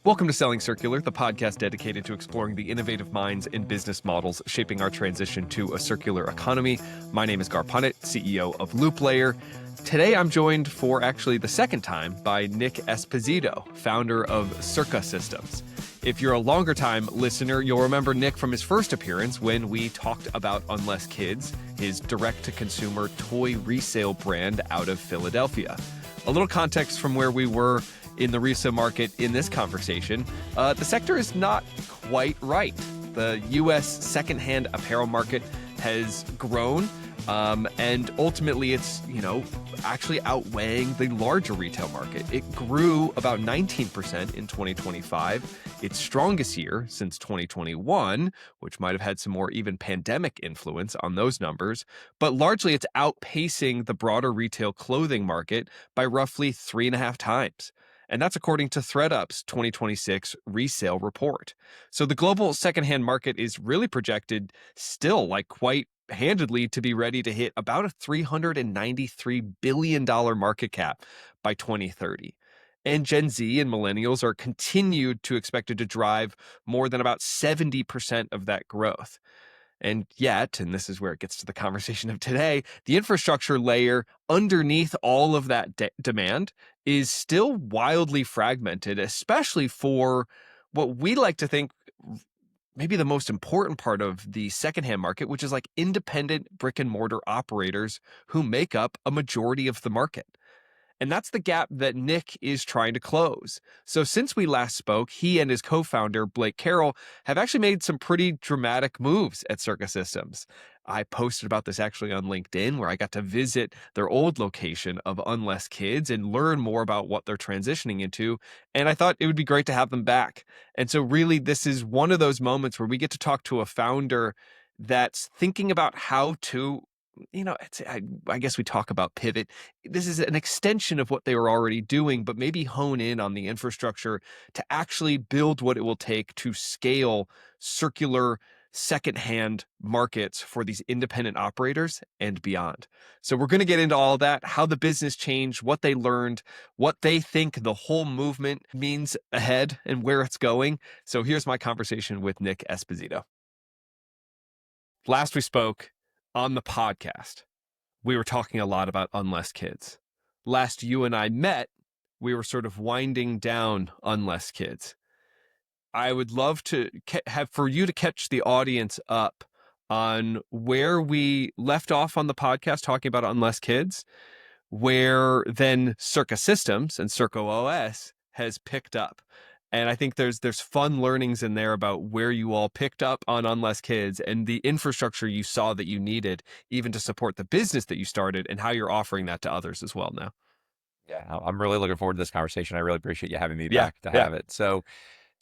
Welcome to Selling Circular, the podcast dedicated to exploring the innovative minds and business models shaping our transition to a circular economy. My name is Gar Punnett, CEO of LoopLayer. Today I'm joined for actually the second time by Nic Esposito, founder of Circa Systems. If you're a longer time listener, you'll remember Nic from his first appearance when we talked about Unless Kids, his direct-to-consumer toy resale brand out of Philadelphia. A little context from where we were in the resale market in this conversation. The sector is not quite right. The U.S. secondhand apparel market has grown, and ultimately it's, actually outweighing the larger retail market. It grew about 19% in 2025, its strongest year since 2021, which might have had some more even pandemic influence on those numbers, but largely it's outpacing the broader retail clothing market by roughly 3.5 times. And that's according to ThredUp's 2026 resale report. So the global secondhand market is really projected still, quite handedly, to be ready to hit about a $393 billion market cap by 2030. And Gen Z and millennials are continued to expected to drive more than about 70% of that growth. And yet, and this is where it gets to the conversation of today, the infrastructure layer underneath all of that demand is still wildly fragmented, especially for what we like to think maybe the most important part of the secondhand market, which is independent brick-and-mortar operators who make up a majority of the market. And that's the gap that Nic is trying to close. So since we last spoke, he and his co-founder, Blake Carroll, have actually made some pretty dramatic moves at Circa Systems. I posted about this actually on LinkedIn, where I got to visit their old location of Unless Kids and learn more about what they're transitioning into. And I thought it would be great to have them back. And so really, this is one of those moments where we get to talk to a founder that's thinking about how to I guess we talk about pivot. This is an extension of what they were already doing, but maybe hone in on the infrastructure to actually build what it will take to scale circular secondhand markets for these independent operators and beyond. So we're going to get into all of that, how the business changed, what they learned, what they think the whole movement means ahead and where it's going. So here's my conversation with Nic Esposito. Last we spoke on the podcast, we were talking a lot about Unless Kids. Last you and I met, we were sort of winding down Unless Kids. I would love to have for you to catch the audience up on where we left off on the podcast talking about Unless Kids, where then Circa Systems and Circa OS has picked up. And I think there's fun learnings in there about where you all picked up on Unless Kids and the infrastructure you saw that you needed even to support the business that you started and how you're offering that to others as well now. Yeah, I'm really looking forward to this conversation. I really appreciate you having me back to have it. So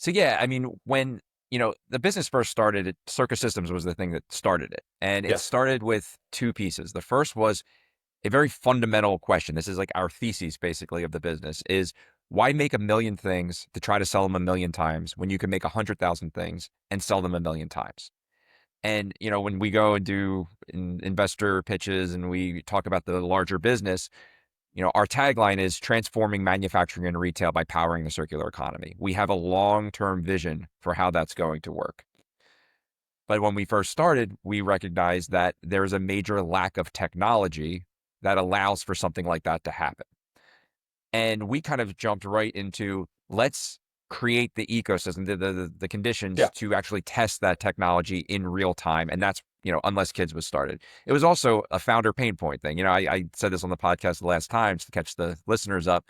yeah, I mean, when, the business first started, Circa Systems was the thing that started it. And it started with two pieces. The first was a very fundamental question. This is our thesis basically of the business is, why make 1 million things to try to sell them 1 million times when you can make 100,000 things and sell them 1 million times? And, when we go and do investor pitches and we talk about the larger business, our tagline is transforming manufacturing and retail by powering the circular economy. We have a long-term vision for how that's going to work. But when we first started, we recognized that there's a major lack of technology that allows for something like that to happen. And we kind of jumped right into, let's create the ecosystem, the conditions to actually test that technology in real time. And that's, Unless Kids was started. It was also a founder pain point thing. I said this on the podcast the last time to catch the listeners up.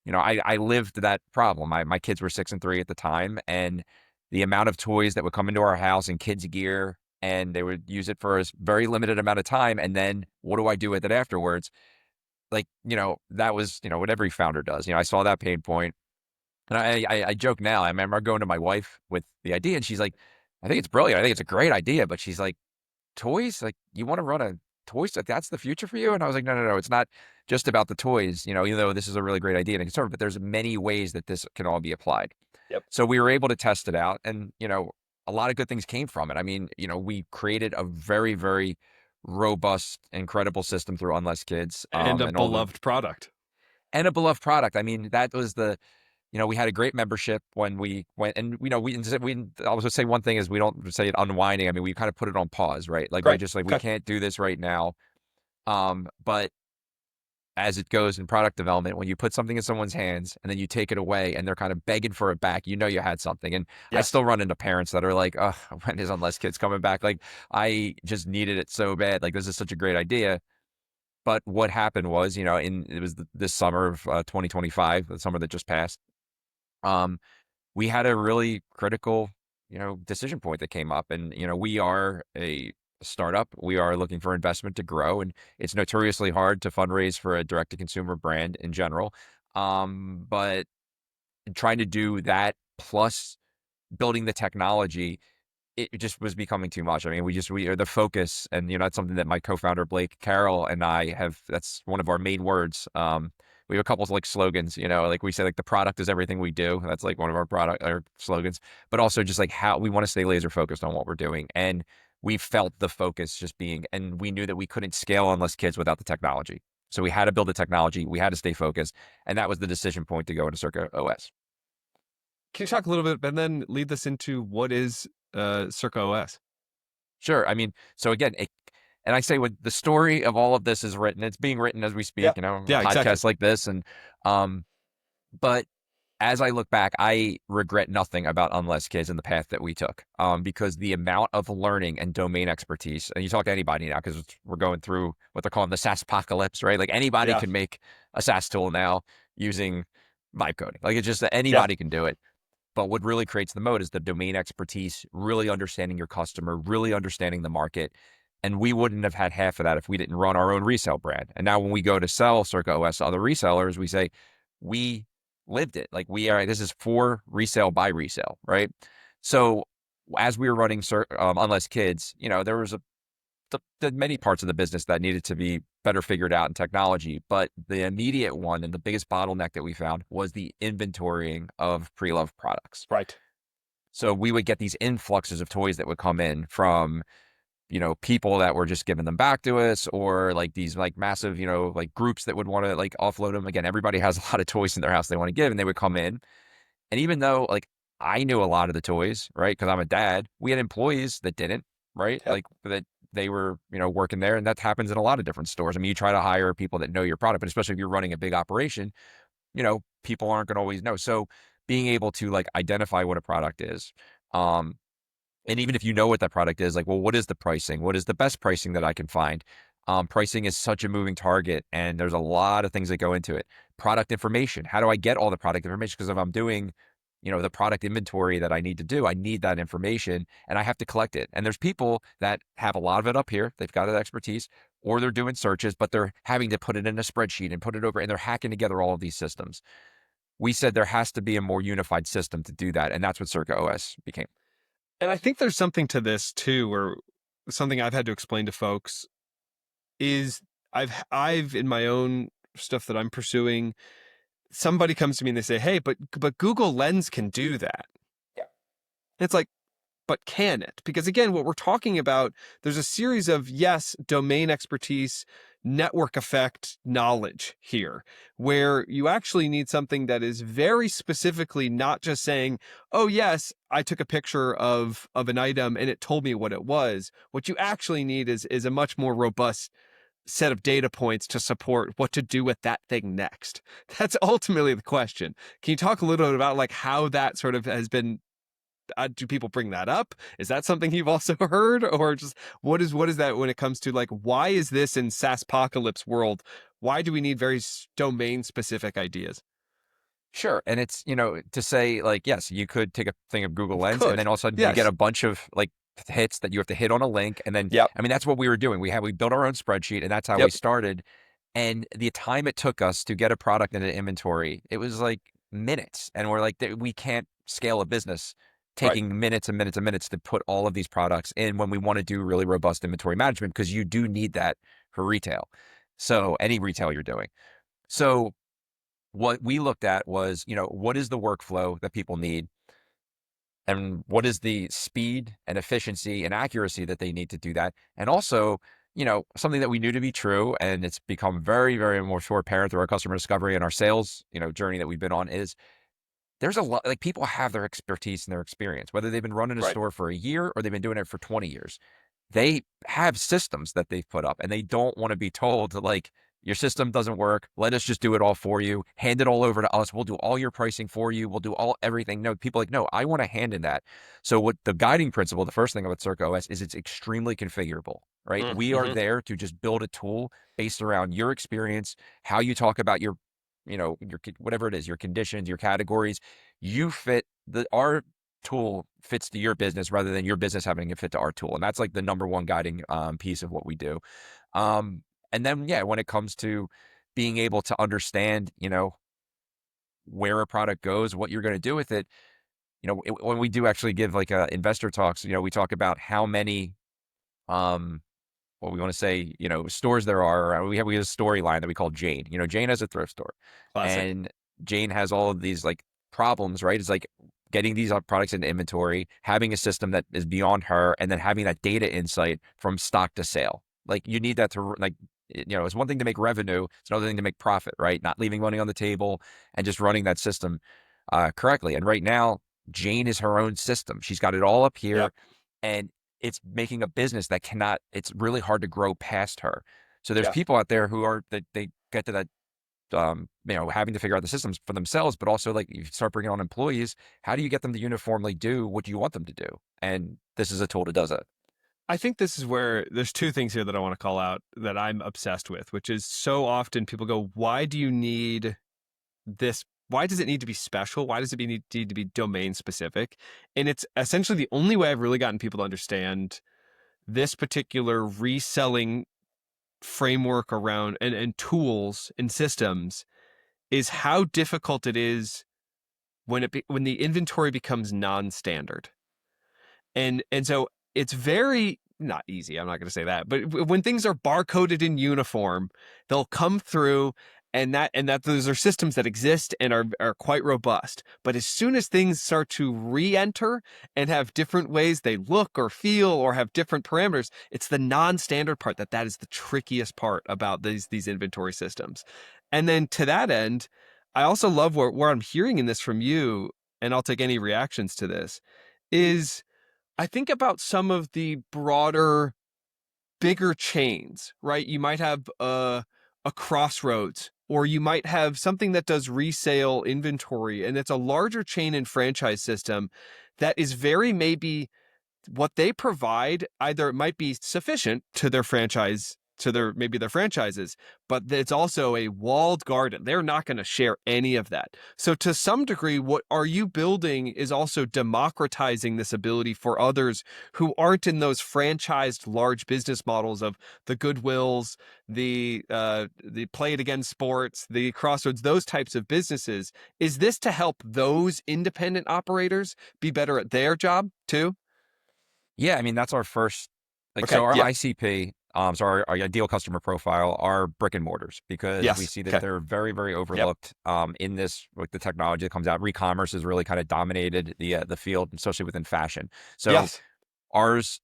I lived that problem. My kids were 6 and 3 at the time. And the amount of toys that would come into our house and kids' gear, and they would use it for a very limited amount of time. And then what do I do with it afterwards? That was, what every founder does. I saw that pain point. And I joke now. I remember going to my wife with the idea and she's like, I think it's brilliant. I think it's a great idea. But she's like, toys? You want to run a toys? That's the future for you? And I was like, no. It's not just about the toys, even though this is a really great idea and concern, but there's many ways that this can all be applied. Yep. So we were able to test it out and, a lot of good things came from it. I mean, we created a very, very robust, incredible system through Unless Kids. And a beloved product. And a beloved product. I mean, that was the, we had a great membership when we went, and I was gonna say one thing is we don't say it unwinding. I mean, we kind of put it on pause, right? Like we're Right. just like, we Okay. can't do this right now. But as it goes in product development, when you put something in someone's hands and then you take it away and they're kind of begging for it back, you had something. And I Yes. still run into parents that are like, oh, when is Unless Kids coming back? Like, I just needed it so bad. Like, this is such a great idea. But what happened was, it was this summer of 2025, the summer that just passed. Um, we had a really critical, decision point that came up. And, we are a startup. We are looking for investment to grow. And it's notoriously hard to fundraise for a direct to consumer brand in general. But trying to do that plus building the technology, it just was becoming too much. I mean, we are the focus, and that's something that my co-founder Blake Carroll and I have. That's one of our main words. We have a couple of like slogans, like we say, like the product is everything we do. That's like one of our slogans, but also just like how we want to stay laser focused on what we're doing. And we felt the focus just being, and we knew that we couldn't scale Unless Kids without the technology. So we had to build the technology. We had to stay focused, and that was the decision point to go into Circa OS. Can you talk a little bit and then lead this into what is Circa OS? Sure. I mean, so again, and I say when the story of all of this is written, it's being written as we Yeah. speak, Yeah, exactly. podcasts like this. And, but as I look back, I regret nothing about Unless Kids and the path that we took, because the amount of learning and domain expertise, and you talk to anybody now, because we're going through what they're calling the SaaSpocalypse, right? Like anybody Yeah. can make a SaaS tool now using vibe coding. Like it's just that Yeah. anybody can do it. But what really creates the moat is the domain expertise, really understanding your customer, really understanding the market. And we wouldn't have had half of that if we didn't run our own resale brand. And now when we go to sell Circa OS to other resellers, we say, we lived it. Like this is for resale by resale, right? So as we were running Unless Kids, there was the many parts of the business that needed to be better figured out in technology. But the immediate one and the biggest bottleneck that we found was the inventorying of pre-loved products. Right. So we would get these influxes of toys that would come in from, people that were just giving them back to us, or like these like massive, like groups that would want to like offload them. Again, everybody has a lot of toys in their house they want to give, and they would come in. And even though like I knew a lot of the toys, right? Because I'm a dad, we had employees that didn't, right? Yep. Like that they were, working there. And that happens in a lot of different stores. I mean, you try to hire people that know your product, but especially if you're running a big operation, people aren't going to always know. So being able to like identify what a product is, and even if you know what that product is, like, well, what is the pricing? What is the best pricing that I can find? Pricing is such a moving target, and there's a lot of things that go into it. Product information. How do I get all the product information? Because if I'm doing, the product inventory that I need to do, I need that information and I have to collect it. And there's people that have a lot of it up here. They've got that expertise, or they're doing searches, but they're having to put it in a spreadsheet and put it over, and they're hacking together all of these systems. We said there has to be a more unified system to do that. And that's what Circa OS became. And I think there's something to this too, where something I've had to explain to folks is I've in my own stuff that I'm pursuing, somebody comes to me and they say, "Hey, but Google Lens can do that." Yeah. It's like, but can it? Because again, what we're talking about, there's a series of, yes, domain expertise, network effect knowledge here, where you actually need something that is very specifically not just saying, oh yes, I took a picture of an item and it told me what it was. What you actually need is a much more robust set of data points to support what to do with that thing next. That's ultimately the question. Can you talk a little bit about like how that sort of has been, do people bring that up? Is that something you've also heard, or just what is that when it comes to like, why is this in SaaSpocalypse world? Why do we need very domain specific ideas? Sure. And it's, to say like, yes, you could take a thing of Google Lens and Could. then all of a sudden you get Yes. a bunch of like hits that you have to hit on a link. And then, Yep. I mean, that's what we were doing. We built our own spreadsheet, and that's how we Yep. started. And the time it took us to get a product into inventory, it was like minutes. And we're like, we can't scale a business Right. taking minutes and minutes and minutes to put all of these products in when we want to do really robust inventory management, because you do need that for retail. So any retail you're doing. So what we looked at was, what is the workflow that people need? And what is the speed and efficiency and accuracy that they need to do that? And also, something that we knew to be true, and it's become very, very more so apparent through our customer discovery and our sales, journey that we've been on, is there's a lot, like people have their expertise and their experience, whether they've been running a Right. store for a year or they've been doing it for 20 years. They have systems that they've put up and they don't want to be told to like, your system doesn't work. Let us just do it all for you. Hand it all over to us. We'll do all your pricing for you. We'll do everything. No, people are like, no, I want a hand in that. So what the guiding principle, the first thing about Circa OS is it's extremely configurable, right? We are Mm-hmm. there to just build a tool based around your experience, how you talk about your, your whatever it is, your conditions, your categories. You fit our tool fits to your business rather than your business having to fit to our tool. And that's like the number one guiding piece of what we do. And then, yeah, when it comes to being able to understand, where a product goes, what you're going to do with it, when we do actually give like investor talks, we talk about how many, what we want to say, stores there are. We have a storyline that we call Jane. Jane has a thrift store, Classic. and Jane has all of these like problems, right? It's like getting these products into inventory, having a system that is beyond her, and then having that data insight from stock to sale. Like you need that to like, it's one thing to make revenue, it's another thing to make profit, right? Not leaving money on the table and just running that system correctly. And right now, Jane is her own system. She's got it all up here, Yep. and it's making a business that cannot, it's really hard to grow past her. So there's Yeah. people out there who are, that they get to that, having to figure out the systems for themselves, but also like you start bringing on employees, how do you get them to uniformly do what you want them to do? And this is a tool that does it. I think this is where there's two things here that I want to call out that I'm obsessed with, which is so often people go, why do you need this? Why does it need to be special? Why does it need to be domain specific? And it's essentially the only way I've really gotten people to understand this particular reselling framework around and tools and systems is how difficult it is when the inventory becomes non-standard. And so it's very not easy. I'm not going to say that, but when things are barcoded in uniform, they'll come through, and that those are systems that exist and are quite robust. But as soon as things start to re-enter and have different ways they look or feel or have different parameters, it's the non-standard part that is the trickiest part about these inventory systems. And then to that end, I also love where I'm hearing in this from you, and I'll take any reactions to this, is I think about some of the broader, bigger chains, right? You might have a Crossroads, or you might have something that does resale inventory, and it's a larger chain and franchise system that is very maybe what they provide. Either it might be sufficient to their franchise, to their franchises, but it's also a walled garden. They're not going to share any of that. So to some degree, what are you building is also democratizing this ability for others who aren't in those franchised large business models of the Goodwills, the Play It Again Sports, the Crossroads, those types of businesses. Is this to help those independent operators be better at their job too? Yeah, I mean, that's our first, like, Okay. so our Yeah. ICP, so our ideal customer profile are brick and mortars because we Yes. see that Okay. they're very, very Yep. overlooked in this, with the technology that comes out. Re-commerce has really kind of dominated the field, especially within fashion. So Yes. ours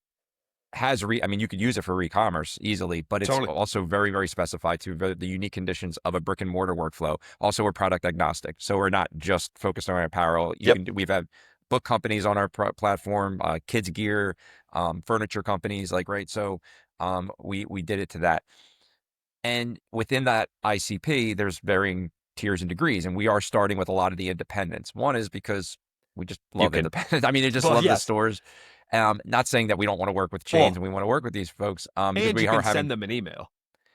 has I mean, you could use it for re-commerce easily, but it's Totally. also very, very specified to the unique conditions of a brick and mortar workflow. Also, we're product agnostic, so we're not just focused on apparel. Yep. We've had book companies on our platform, kids gear, furniture companies, like, right. So we did it to that, and within that ICP, there's varying tiers and degrees, and we are starting with a lot of the independents. One is because we just You love can. independents. I mean, they just Well, love the yes. stores. Not saying that we don't want to work with chains Well, and we want to work with these folks, because and we you are can having, send them an email.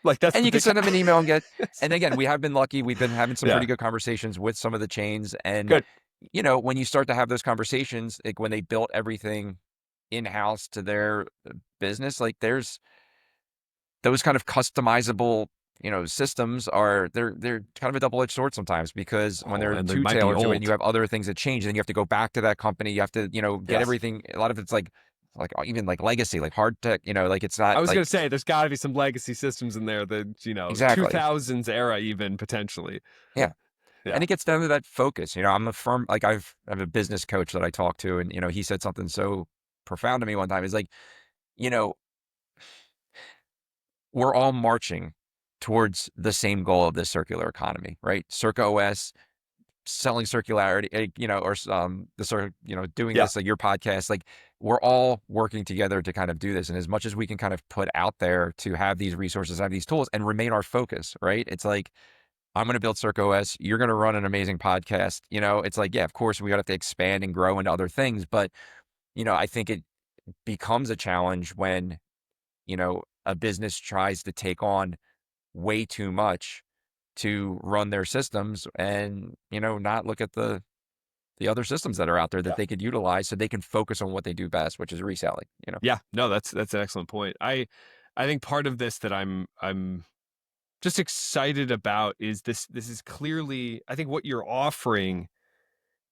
Like that's and the you can big. send them an email and get, and again, we have been lucky. We've been having some Yeah. pretty good conversations with some of the chains. And, Good. when you start to have those conversations, like when they built everything in-house to their business, like there's those kind of customizable, systems they're kind of a double-edged sword sometimes, because when Oh, they're and they too might be tailored to it and you old. have other things that change, and then you have to go back to that company, you have to, get Yes. everything. A lot of it's like even like legacy, like hard tech, like it's I not was like gonna say there's got to be some legacy systems in there that exactly. 2000s era even potentially. Yeah. Yeah. And it gets down to that focus. I'm a firm, like I have a business coach that I talk to, and, he said something so profound to me one time. He's like, you know, we're all marching towards the same goal of this circular economy, right? Circa OS, selling circularity, or the sort of, doing Yeah. this, like your podcast, like we're all working together to kind of do this. And as much as we can kind of put out there to have these resources, have these tools and remain our focus, right? It's like, I'm going to build Circa OS. You're going to run an amazing podcast. It's like, yeah, of course we have to expand and grow into other things, but I think it becomes a challenge when, a business tries to take on way too much to run their systems and, not look at the other systems that are out there that Yeah. they could utilize so they can focus on what they do best, which is reselling. Yeah. No, that's an excellent point. I think part of this that I'm just excited about is this is clearly, I think what you're offering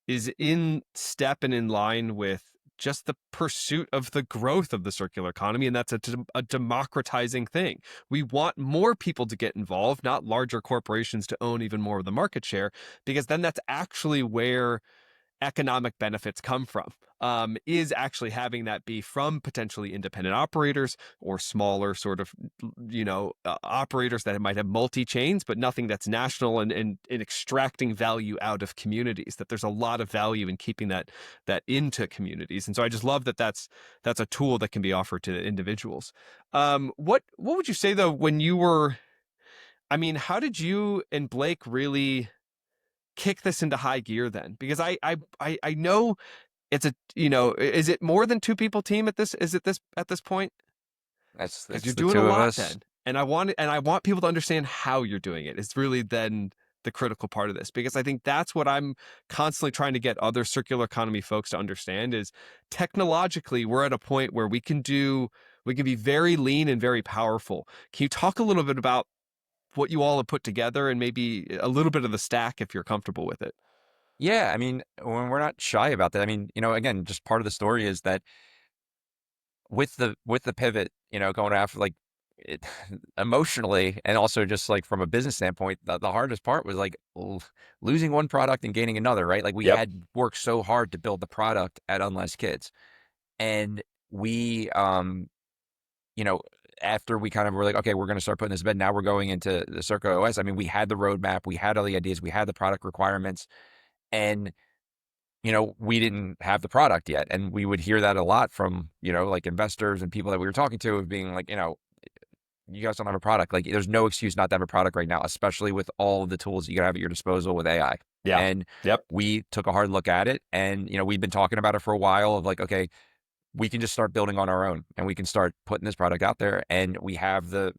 is in step and in line with just the pursuit of the growth of the circular economy. And that's a democratizing thing. We want more people to get involved, not larger corporations to own even more of the market share, because then that's actually where economic benefits come from, is actually having that be from potentially independent operators or smaller sort of, operators that might have multi-chains, but nothing that's national, and in extracting value out of communities, that there's a lot of value in keeping that into communities. And so I just love that that's a tool that can be offered to individuals. What would you say though, when you were, I mean, how did you and Blake really kick this into high gear then? Because I know it's is it more than two people team at this? Is it this at this point? Because That's you're the doing a two of lot us. then. And I want people to understand how you're doing it. It's really then the critical part of this, because I think that's what I'm constantly trying to get other circular economy folks to understand is technologically we're at a point where we can be very lean and very powerful. Can you talk a little bit about what you all have put together and maybe a little bit of the stack if you're comfortable with it? Yeah. I mean, when we're not shy about that, I mean, again, just part of the story is that with the pivot, going after like it, emotionally and also just like from a business standpoint, the hardest part was like losing one product and gaining another, right? Like we Yep. had worked so hard to build the product at Unless Kids. And we, you know, after we kind of were like, okay, we're going to start putting this to bed. Now we're going into the Circa OS. I mean, we had the roadmap, we had all the ideas, we had the product requirements, and we didn't have the product yet. And we would hear that a lot from, like investors and people that we were talking to of being like, you guys don't have a product. Like there's no excuse not to have a product right now, especially with all of the tools you have at your disposal with AI. Yeah. And Yep. we took a hard look at it and, we've been talking about it for a while of like, okay, we can just start building on our own and we can start putting this product out there. And we have I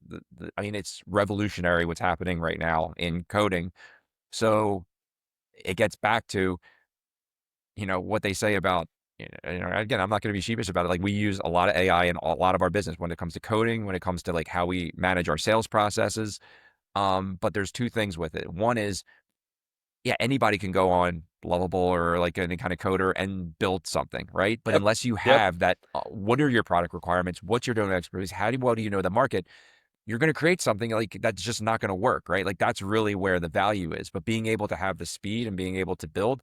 mean, it's revolutionary what's happening right now in coding. So it gets back to, what they say about, again, I'm not going to be sheepish about it. Like we use a lot of AI in a lot of our business when it comes to coding, when it comes to like how we manage our sales processes. But there's two things with it. One is, yeah, anybody can go on Lovable or like any kind of coder and build something, right? But Yep. unless you Yep. have that, what are your product requirements? What's your domain expertise? Well do you know the market? You're going to create something like that's just not going to work, right? Like that's really where the value is. But being able to have the speed and being able to build,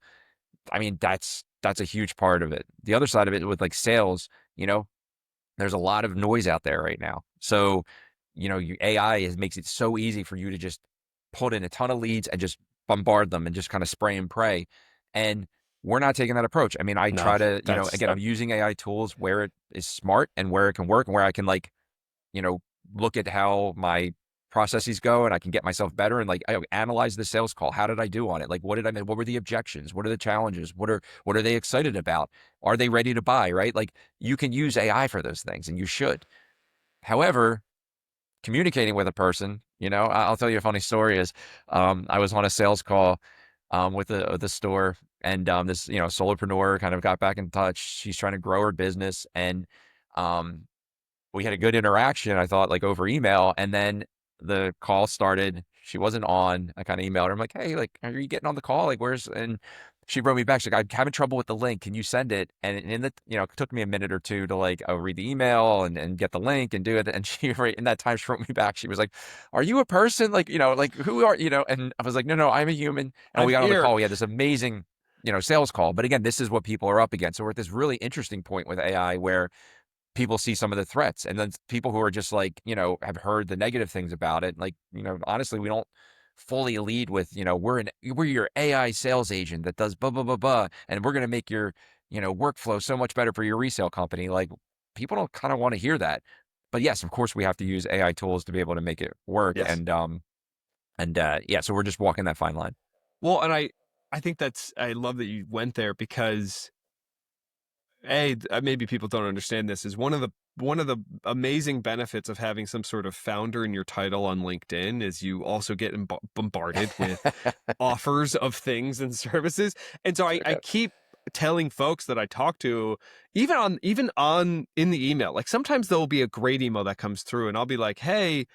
I mean, that's a huge part of it. The other side of it with like sales, there's a lot of noise out there right now. So, AI makes it so easy for you to just put in a ton of leads and just bombard them and just kind of spray and pray. And we're not taking that approach. I mean, I No, try to, that's again, I'm using AI tools where it is smart and where it can work and where I can like, you know, look at how my processes go and I can get myself better and like I analyze the sales call. How did I do on it? Like what were the objections? What are the challenges? What are they excited about? Are they ready to buy? Right? Like you can use AI for those things and you should. However, communicating with a person, I'll tell you a funny story is I was on a sales call with a store and this, solopreneur kind of got back in touch. She's trying to grow her business and um we had a good interaction, I thought, like over email. And then the call started. She wasn't on. I kind of emailed her. I'm like, hey, like, are you getting on the call? Like, and she wrote me back. She's like, I'm having trouble with the link. Can you send it? And it took me a minute or two to like read the email and get the link and do it. And she, right in that time, she wrote me back. She was like, are you a person? Like, like who are, and I was like, no, I'm a human. And I'm we got on the here. call. We had this amazing, sales call. But again, this is what people are up against. So we're at this really interesting point with AI where people see some of the threats and then people who are just like, have heard the negative things about it. Like, honestly, we don't fully lead with, we're your AI sales agent that does blah, blah, blah, blah, and we're going to make your, workflow so much better for your resale company. Like, people don't kind of want to hear that. But yes, of course we have to use AI tools to be able to make it work. Yes. Yeah, so we're just walking that fine line. Well, and I think I love that you went there because maybe people don't understand this, is one of the amazing benefits of having some sort of founder in your title on LinkedIn is you also get bombarded with offers of things and services. And so I keep telling folks that I talk to, even on in the email, like sometimes there'll be a great email that comes through and I'll be like, hey,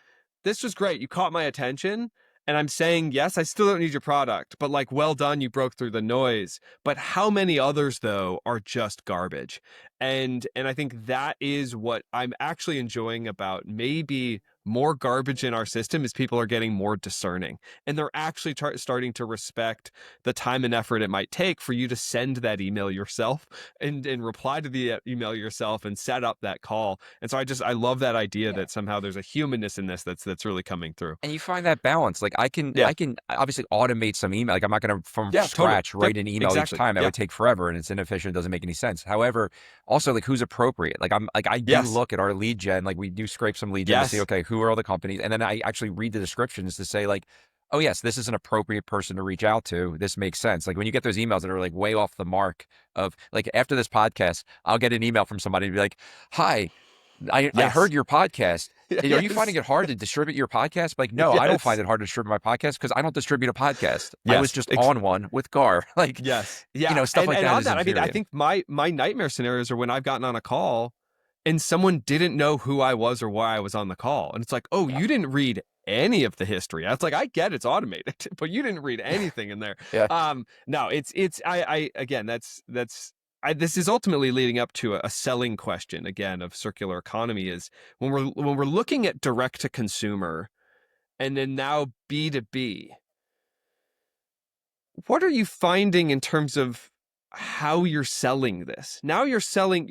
this was great. You caught my attention. And I'm saying, yes, I still don't need your product, but like, well done, you broke through the noise. But how many others, though, are just garbage? And I think that is what I'm actually enjoying about maybe more garbage in our system is people are getting more discerning. And they're actually starting to respect the time and effort it might take for you to send that email yourself and reply to the email yourself and set up that call. And so I love that idea that somehow there's a humanness in this that's really coming through. And you find that balance. Like I can obviously automate some email. Like I'm not going to from scratch write an email each time. That would take forever and it's inefficient. It doesn't make any sense. However, also like who's appropriate. Like I do look at our lead gen. Like we do scrape some lead gen to see, okay, who are all the companies? And then I actually read the descriptions to say like, oh yes, this is an appropriate person to reach out to. This makes sense. Like when you get those emails that are like way off the mark of like after this podcast, I'll get an email from somebody to be like, hi, I heard your podcast. Are you finding it hard to distribute your podcast? Like, no, I don't find it hard to distribute my podcast because I don't distribute a podcast. I was just on one with Gar. Like, stuff like that. On that, I mean, I think my nightmare scenarios are when I've gotten on a call and someone didn't know who I was or why I was on the call. And it's like, oh, you didn't read any of the history. That's like, I get it's automated, but you didn't read anything in there. No, again, this is ultimately leading up to a selling question again of circular economy is when we're looking at direct to consumer and then now B2B, what are you finding in terms of how you're selling this? Now you're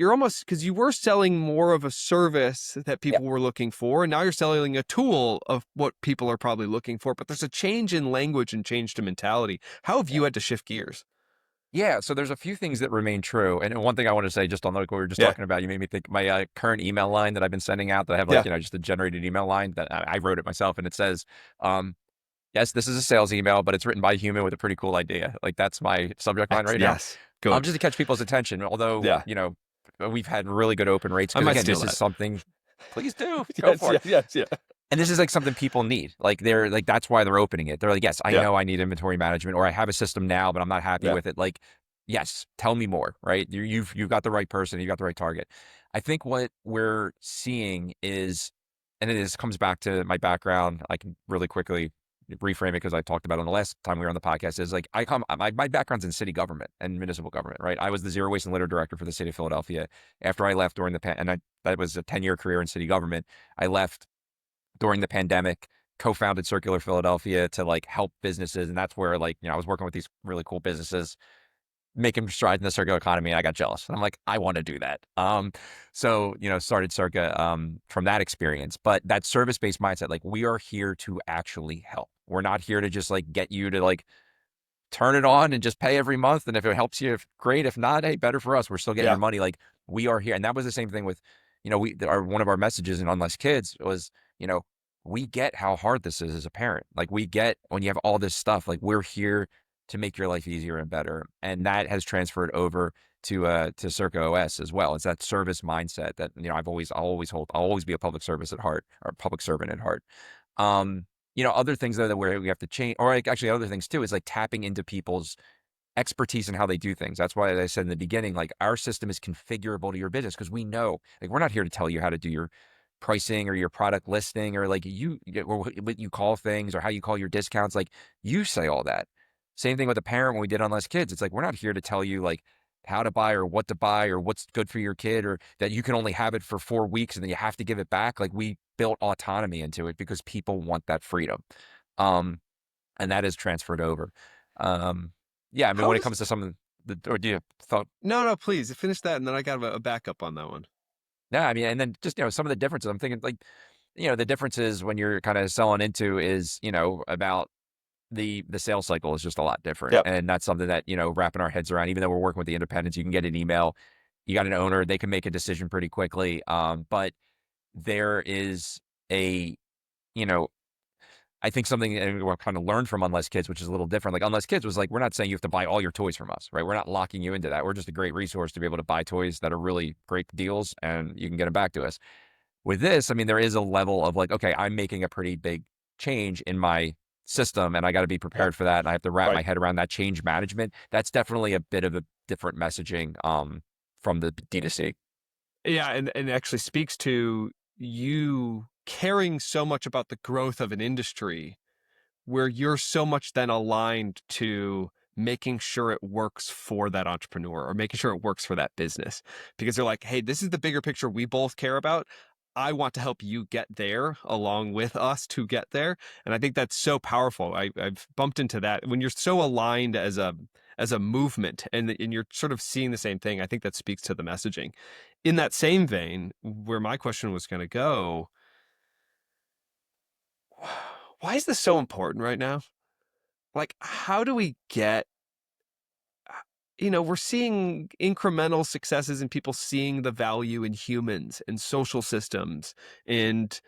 almost, because you were selling more of a service that people were looking for, and now you're selling a tool of what people are probably looking for, but there's a change in language and change to mentality. How have you had to shift gears? Yeah, so there's a few things that remain true. And one thing I want to say just on what we were just talking about, you made me think my current email line that I've been sending out that I have like, just a generated email line that I wrote it myself. And it says, yes, this is a sales email, but it's written by a human with a pretty cool idea. Like that's my subject line right now. Good. Just to catch people's attention. Although, we've had really good open rates. Because again, this is something, please do. Go for it. Yes. And this is like something people need. Like they're like, that's why they're opening it. They're like, yes, I know I need inventory management, or I have a system now, but I'm not happy with it. Like, yes, tell me more, right? You've got the right person, you got the right target. I think what we're seeing is, and comes back to my background. I can really quickly reframe it because I talked about it on the last time we were on the podcast, is like my background's in city government and municipal government, right? I was the zero waste and litter director for the city of Philadelphia. After I left during that was a 10-year career in city government. I left during the pandemic, co-founded Circular Philadelphia to like help businesses. And that's where like, I was working with these really cool businesses, making strides in the circular economy. And I got jealous. And I'm like, I want to do that. So, started Circa from that experience, but that service-based mindset, like we are here to actually help. We're not here to just like get you to like turn it on and just pay every month. And if it helps you, great. If not, hey, better for us. We're still getting your money. Like we are here. And that was the same thing with, one of our messages in Unless Kids was, we get how hard this is as a parent. Like we get when you have all this stuff, like we're here to make your life easier and better. And that has transferred over to Circa OS as well. It's that service mindset that, I'll always be a public service at heart, or public servant at heart. Other things though that we have to change, or like actually other things too, is like tapping into people's expertise in how they do things. That's why I said in the beginning, like our system is configurable to your business because we know, like we're not here to tell you how to do your pricing or your product listing or like or what you call things or how you call your discounts. Like you say all that. Same thing with a parent when we did Unless Kids. It's like, we're not here to tell you like how to buy or what to buy or what's good for your kid or that you can only have it for 4 weeks and then you have to give it back. Like we built autonomy into it because people want that freedom. And that is transferred over. When it comes to some of the, or do you thought? No, please finish that. And then I got a backup on that one. Yeah. And then just, some of the differences I'm thinking like, the differences when you're kind of selling into is, about the sales cycle is just a lot different. Yep. And that's something that, wrapping our heads around, even though we're working with the independents, you can get an email, you got an owner, they can make a decision pretty quickly. But there is a, you know, I think something and we're kind of learned from Unless Kids, which is a little different. Like Unless Kids was like, we're not saying you have to buy all your toys from us, right? We're not locking you into that. We're just a great resource to be able to buy toys that are really great deals and you can get them back to us. With this, I mean, there is a level of like, okay, I'm making a pretty big change in my system and I got to be prepared for that. And I have to wrap my head around that change management. That's definitely a bit of a different messaging from the D2C. Yeah, and it actually speaks to you caring so much about the growth of an industry where you're so much then aligned to making sure it works for that entrepreneur or making sure it works for that business. Because they're like, hey, this is the bigger picture we both care about. I want to help you get there along with us to get there. And I think that's so powerful. I've bumped into that. When you're so aligned as a movement and you're sort of seeing the same thing, I think that speaks to the messaging. In that same vein, where my question was going to go, why is this so important right now? Like, how do we get, we're seeing incremental successes in people seeing the value in humans and social systems and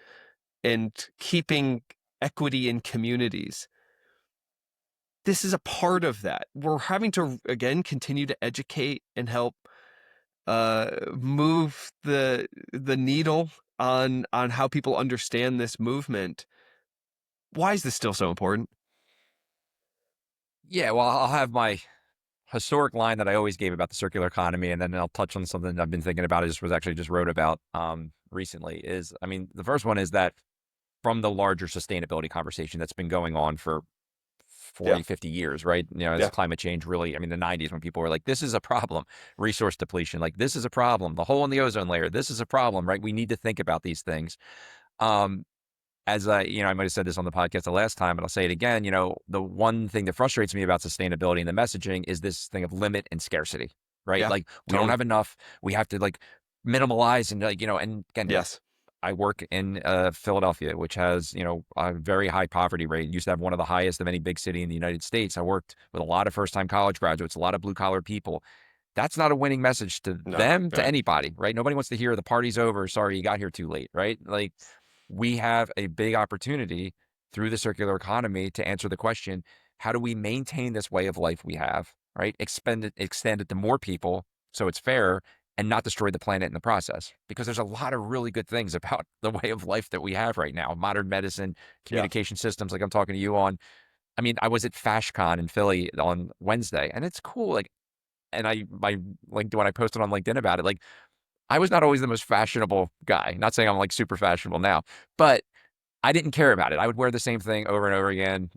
keeping equity in communities. This is a part of that. We're having to, again, continue to educate and help move the needle on how people understand this movement. Why is this still so important? Yeah, well, I'll have my historic line that I always gave about the circular economy, and then I'll touch on something that I've been thinking about. I just wrote about recently. Is I mean, the first one is that from the larger sustainability conversation that's been going on for 40, 50 years, right? As climate change really, I mean, the 90s when people were like, this is a problem, resource depletion, like this is a problem, the hole in the ozone layer, this is a problem, right? We need to think about these things. As I might have said this on the podcast the last time, but I'll say it again, the one thing that frustrates me about sustainability and the messaging is this thing of limit and scarcity, right? Yeah, like we don't have enough. We have to like minimalize and and again, yes. I work in Philadelphia, which has, a very high poverty rate. It used to have one of the highest of any big city in the United States. I worked with a lot of first-time college graduates, a lot of blue-collar people. That's not a winning message to them, to anybody, right? Nobody wants to hear the party's over. Sorry, you got here too late, right? Like we have a big opportunity through the circular economy to answer the question, how do we maintain this way of life we have, right? Extend it to more people so it's fair and not destroy the planet in the process. Because there's a lot of really good things about the way of life that we have right now. Modern medicine, communication systems, like I'm talking to you on. I mean, I was at FashCon in Philly on Wednesday, and it's cool. Like, and when I posted on LinkedIn about it, like, I was not always the most fashionable guy. Not saying I'm like super fashionable now, but I didn't care about it. I would wear the same thing over and over again.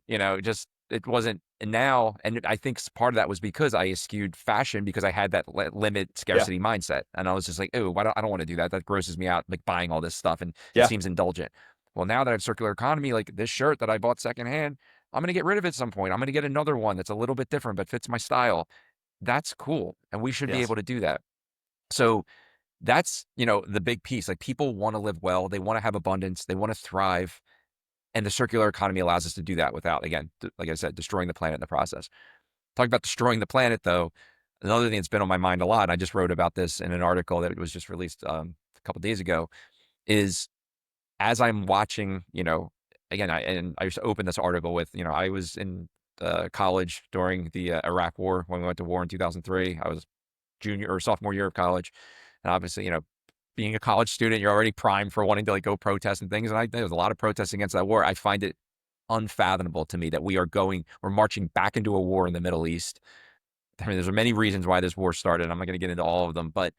Just it wasn't. And now, and I think part of that was because I eschewed fashion because I had that limit scarcity mindset, and I was just like, oh, I don't want to do that. That grosses me out. Like buying all this stuff, and it seems indulgent. Well, now that I have circular economy, like this shirt that I bought secondhand, I'm gonna get rid of it at some point. I'm gonna get another one that's a little bit different but fits my style. That's cool, and we should be able to do that. So that's, the big piece. Like people want to live well. They want to have abundance. They want to thrive. And the circular economy allows us to do that without, again, like I said, destroying the planet in the process. Talking about destroying the planet, though, another thing that's been on my mind a lot, I just wrote about this in an article that was just released a couple of days ago, is as I'm watching, again, I just opened this article with, I was in college during the Iraq War when we went to war in 2003. I was junior or sophomore year of college. And obviously, being a college student, you're already primed for wanting to like go protest and things. And there's a lot of protests against that war. I find it unfathomable to me that we're marching back into a war in the Middle East. I mean, there's many reasons why this war started. I'm not going to get into all of them, but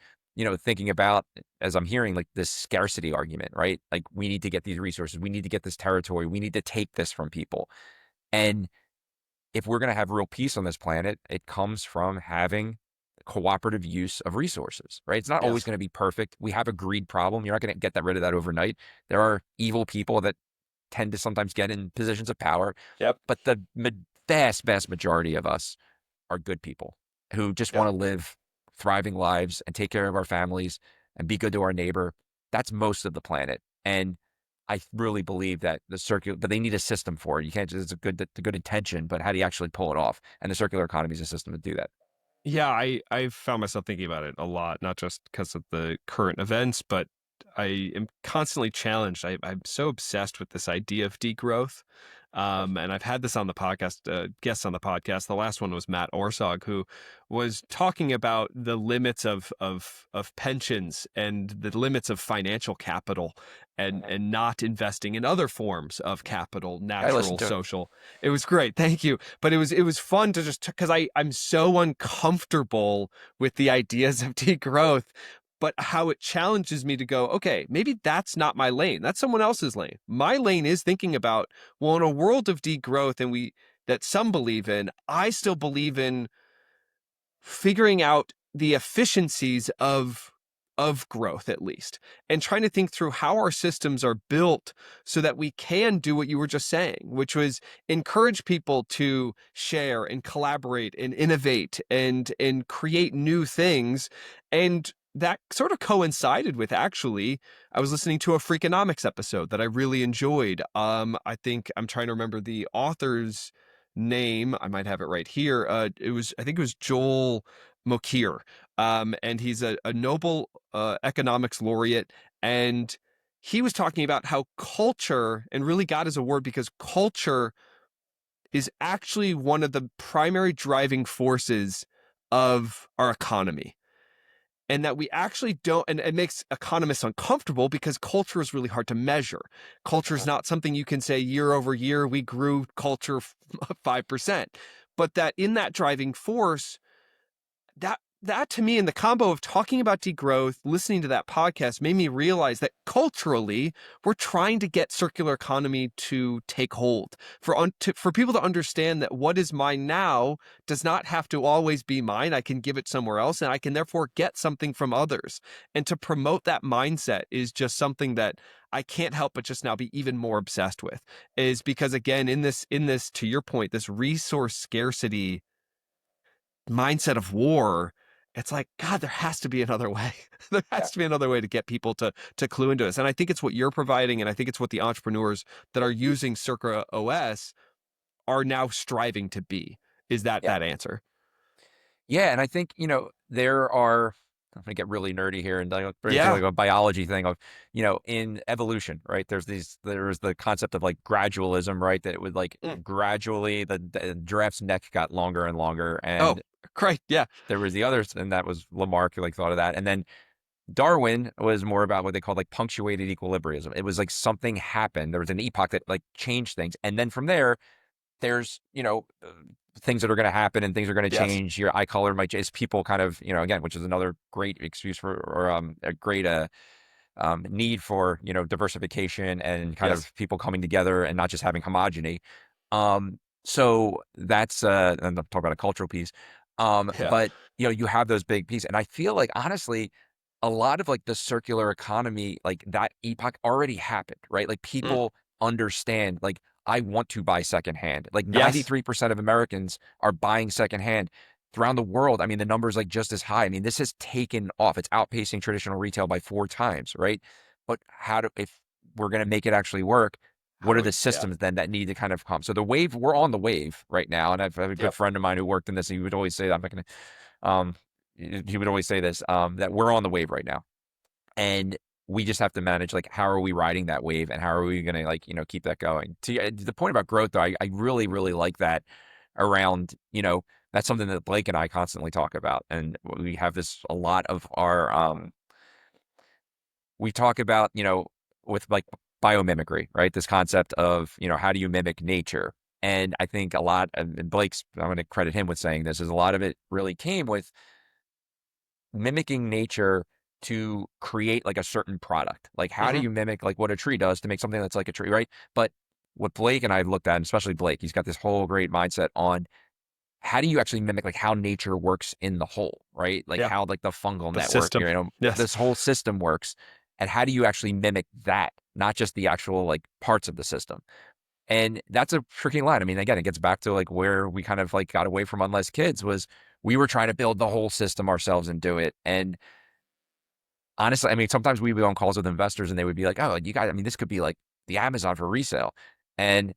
thinking about, as I'm hearing, like this scarcity argument, right? Like we need to get these resources. We need to get this territory. We need to take this from people. And if we're going to have real peace on this planet, it comes from having cooperative use of resources, right? It's not always going to be perfect. We have a greed problem. You're not going to get rid of that overnight. There are evil people that tend to sometimes get in positions of power. But the vast majority of us are good people who just want to live thriving lives and take care of our families and be good to our neighbor. That's most of the planet. And I really believe that the circular, but they need a system for it. You can't just, it's a good intention, but how do you actually pull it off? And the circular economy is a system to do that. Yeah, I've found myself thinking about it a lot, not just because of the current events, but I am constantly challenged. I'm so obsessed with this idea of degrowth. And I've had this on the podcast, guests on the podcast. The last one was Matt Orsog, who was talking about the limits of pensions and the limits of financial capital, and not investing in other forms of capital, I natural, listened to it. social. It was great. Thank you. But it was fun to just, because I'm so uncomfortable with the ideas of degrowth, but how it challenges me to go, okay, maybe that's not my lane. That's someone else's lane. My lane is thinking about, well, in a world of degrowth that some believe in, I still believe in figuring out the efficiencies of growth, at least, and trying to think through how our systems are built so that we can do what you were just saying, which was encourage people to share and collaborate and innovate and create new things. And that sort of coincided with, actually, I was listening to a Freakonomics episode that I really enjoyed. I think I'm trying to remember the author's name. I might have it right here. I think it was Joel Mokyr. And he's a Nobel economics laureate. And he was talking about how culture, and really God is a word, because culture is actually one of the primary driving forces of our economy. And that we actually don't, and it makes economists uncomfortable because culture is really hard to measure. Culture is not something you can say year over year, we grew culture 5%. But that in that driving force, that to me, in the combo of talking about degrowth, listening to that podcast, made me realize that culturally we're trying to get circular economy to take hold, for people to understand that what is mine now does not have to always be mine. I can give it somewhere else, and I can therefore get something from others. And to promote that mindset is just something that I can't help but just now be even more obsessed with, is because, again, in this, to your point, this resource scarcity mindset of war, it's like, God, there has to be another way. There has to be another way to get people to clue into this. And I think it's what you're providing, and I think it's what the entrepreneurs that are using Circa OS are now striving to be, is that Yeah. answer. Yeah. And I think, there are, I'm going to get really nerdy here and bring it to Yeah. like a biology thing of, in evolution, right? There's the concept of like gradualism, right? That it would like gradually, the giraffe's neck got longer and longer. Oh, And great. Yeah. there was the others, and that was Lamarck who like thought of that. And then Darwin was more about what they called like punctuated equilibrium. It was like something happened. There was an epoch that like changed things. And then from there, there's, things that are going to happen and things are going to Yes. change. Your eye color might just, people kind of, again, which is another great excuse for, or a great need for, diversification and kind Yes. of people coming together and not just having homogeny. So that's, and I'm talking about a cultural piece. Yeah. But, you have those big pieces. And I feel like, honestly, a lot of like the circular economy, like that epoch already happened, right? Like Mm. people understand, like, I want to buy secondhand. Like Yes. 93% of Americans are buying secondhand around the world. I mean, the number's like just as high. I mean, this has taken off. It's outpacing traditional retail by 4 times, right? But if we're going to make it actually work, How what do are we? the Yeah. systems then that need to kind of come? So the wave, we're on the wave right now. And I have a good Yep. friend of mine who worked in this, and he would always say that, I'm not going to, he would always say this, that we're on the wave right now. And we just have to manage, like, how are we riding that wave and how are we going to, like, keep that going? To the point about growth, though, I really, really like that around, that's something that Blake and I constantly talk about. And we have this, a lot of our, we talk about, with like biomimicry, right? This concept of, how do you mimic nature? And I think a lot, and Blake's, I'm going to credit him with saying this, is a lot of it really came with mimicking nature to create like a certain product. Like, how do Hmm. you mimic like what a tree does to make something that's like a tree, right? But what Blake and I have looked at, and especially Blake, he's got this whole great mindset on how do you actually mimic like how nature works in the whole, right? Like Yeah. how like the fungal The network, system. Yes. this whole system works. And how do you actually mimic that, not just the actual like parts of the system? And that's a tricky line. I mean, again, it gets back to like where we kind of like got away from Unless Kids was, we were trying to build the whole system ourselves and do it. And honestly, I mean, sometimes we'd be on calls with investors and they would be like, oh, you guys, I mean, this could be like the Amazon for resale. And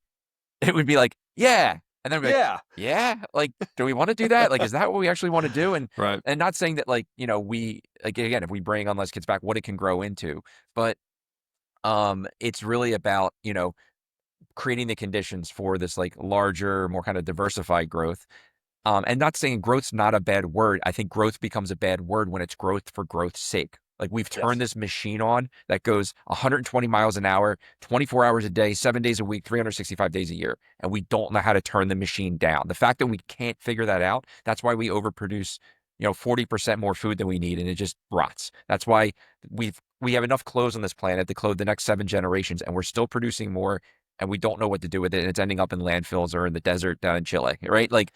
it would be like, yeah. And then we'd be like, Yeah. yeah, like, do we want to do that? Like, is that what we actually want to do? Right. And not saying that, like, we, like, again, if we bring on less kids back, what it can grow into, but it's really about, creating the conditions for this like larger, more kind of diversified growth. And not saying growth's not a bad word. I think growth becomes a bad word when it's growth for growth's sake. Like we've turned Yes. this machine on that goes 120 miles an hour, 24 hours a day, 7 days a week, 365 days a year. And we don't know how to turn the machine down. The fact that we can't figure that out, that's why we overproduce, 40% more food than we need. And it just rots. That's why we have enough clothes on this planet to clothe the next 7 generations. And we're still producing more and we don't know what to do with it. And it's ending up in landfills or in the desert down in Chile, right? Like,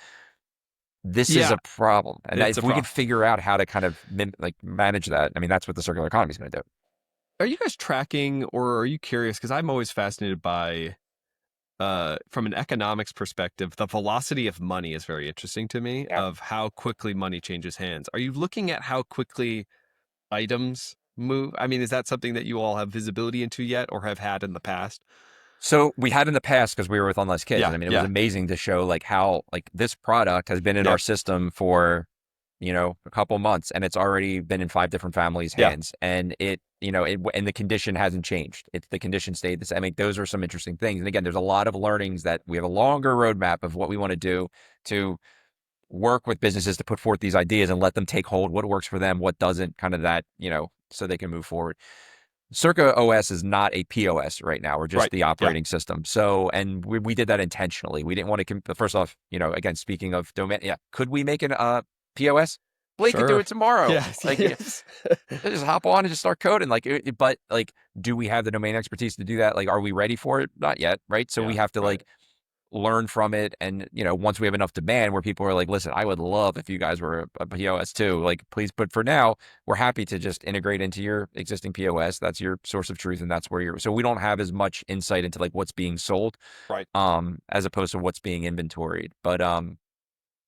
this is Yeah, a problem. And it's a if we problem. could figure out how to kind of manage that, I mean, that's what the circular economy is going to do. Are you guys tracking, or are you curious? Because I'm always fascinated by, from an economics perspective, the velocity of money is very interesting to me, Yeah. of how quickly money changes hands. Are you looking at how quickly items move? I mean, is that something that you all have visibility into yet or have had in the past? So we had in the past because we were with Unless Kids. Yeah, And I mean, it was yeah, amazing to show like how like this product has been in our yep, system for, a couple months and it's already been in 5 different families' yeah, hands. And and the condition hasn't changed. It's the condition stayed the same. I mean, those are some interesting things. And again, there's a lot of learnings that we have a longer roadmap of what we want to do to work with businesses to put forth these ideas and let them take hold, what works for them, what doesn't, kind of that, so they can move forward. Circa OS is not a POS right now. We're just right, the yeah, operating system. So, and we did that intentionally. We didn't want to, first off, again, speaking of domain, yeah, could we make an POS? Blake could do sure, it tomorrow. yes, Like, yes, just hop on and just start coding. Like, but like, do we have the domain expertise to do that? Like, are we ready for it? Not yet, right? So we yeah, have to right, like learn from it. And, once we have enough demand where people are like, listen, I would love if you guys were a POS too, like, please. But for now, we're happy to just integrate into your existing POS. That's your source of truth. And that's where so we don't have as much insight into like what's being sold, right, as opposed to what's being inventoried. But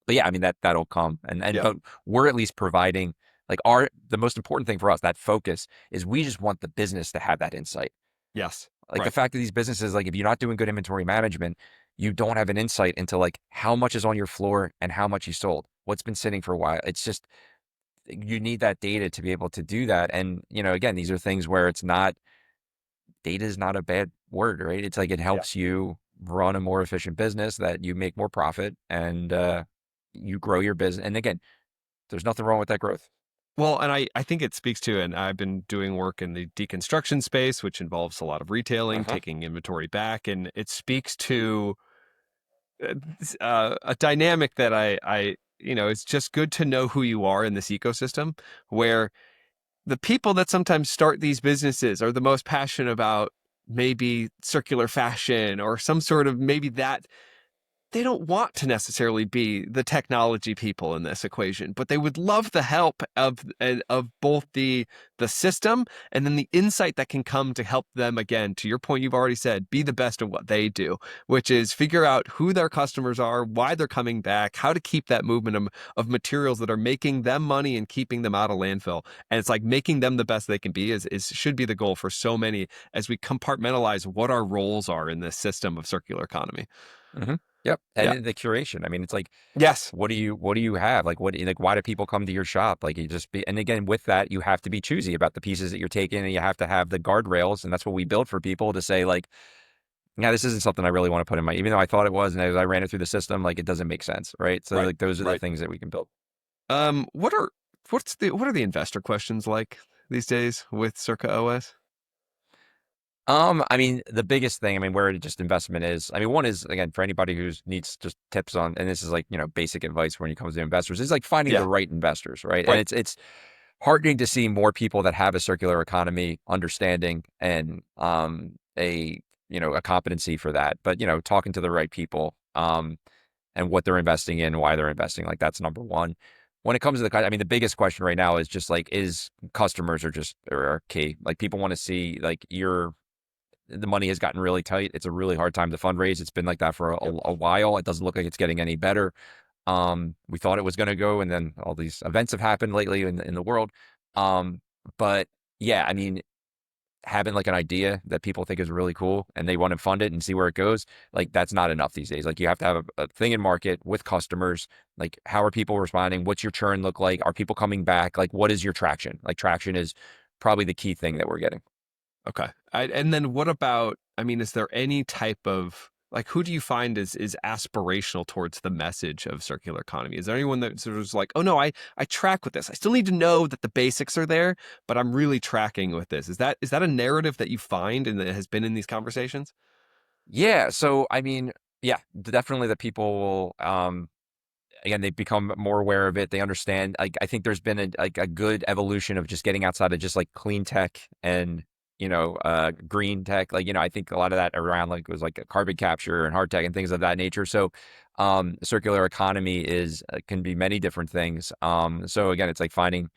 yeah, I mean, that'll come. yeah, But we're at least providing like the most important thing for us, that focus is we just want the business to have that insight. yes, Like the right, fact that these businesses, like if you're not doing good inventory management, you don't have an insight into like how much is on your floor and how much you sold, what's been sitting for a while. It's just, you need that data to be able to do that. And, again, these are things where data is not a bad word, right? It's like, it yeah. helps you run a more efficient business, that you make more profit and, you grow your business. And again, there's nothing wrong with that growth. Well, and I think it speaks to, and I've been doing work in the deconstruction space, which involves a lot of retailing, Uh-huh. taking inventory back, and it speaks to a dynamic that it's just good to know who you are in this ecosystem, where the people that sometimes start these businesses are the most passionate about maybe circular fashion or some sort of maybe that they don't want to necessarily be the technology people in this equation, but they would love the help of both the system and then the insight that can come to help them, again, to your point you've already said, be the best of what they do, which is figure out who their customers are, why they're coming back, how to keep that movement of materials that are making them money and keeping them out of landfill. And it's like making them the best they can be is should be the goal for so many as we compartmentalize what our roles are in this system of circular economy. Mm-hmm. Yep. And Yeah. then the curation. I mean, it's like, Yes. what do you have? Like, why do people come to your shop? Like, you just be, and again, with that, you have to be choosy about the pieces that you're taking, and you have to have the guardrails. And that's what we build for people to say, like, yeah, this isn't something I really want to put in even though I thought it was. And as I ran it through the system, like, it doesn't make sense. Right. So Right. like, those are the Right. things that we can build. What are what are the investor questions like these days with Circa OS? I mean, the biggest thing, I mean, where just investment is, I mean, one is, again, for anybody who needs just tips on, and this is like, basic advice when it comes to investors, is like finding the Yeah. right investors, right? And Right. it's heartening to see more people that have a circular economy understanding and, a competency for that, but, talking to the right people, and what they're investing in, why they're investing, like that's number one. When it comes to I mean, the biggest question right now is just like, is customers are key. Like people want to see like the money has gotten really tight. It's a really hard time to fundraise. It's been like that for Yep. a while. It doesn't look like it's getting any better. We thought it was going to go, and then all these events have happened lately in the world. Um, but yeah, I mean, having like an idea that people think is really cool and they want to fund it and see where it goes, like that's not enough these days. Like you have to have a thing in market with customers. Like how are people responding? What's your churn look like? Are people coming back? Like what is your traction? Like traction is probably the key thing that we're getting. Okay. And then what about, I mean, is there any type of, like, who do you find is aspirational towards the message of circular economy? Is there anyone that sort of is like, oh no, I track with this. I still need to know that the basics are there, but I'm really tracking with this. Is that a narrative that you find and that has been in these conversations? Yeah. So, I mean, yeah, definitely the people will, again, they become more aware of it. They understand. Like, I think there's been a good evolution of just getting outside of just like clean tech and, green tech. Like, I think a lot of that around like was like carbon capture and hard tech and things of that nature. So, circular economy can be many different things. So again, it's like finding,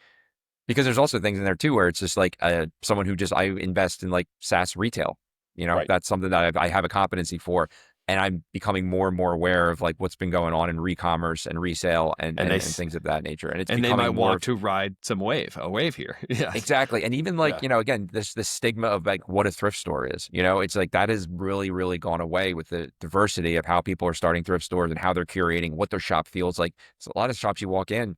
because there's also things in there too where it's just like someone who just I invest in like SaaS retail. Right. That's something that I have a competency for, and I'm becoming more and more aware of like what's been going on in re-commerce and resale and And and things of that nature. And it's they might becoming more want of to ride a wave here. Yes. exactly. And even like Yeah. again this stigma of like what a thrift store is. It's like that has really really gone away with the diversity of how people are starting thrift stores and how they're curating what their shop feels like. It's a lot of shops you walk in.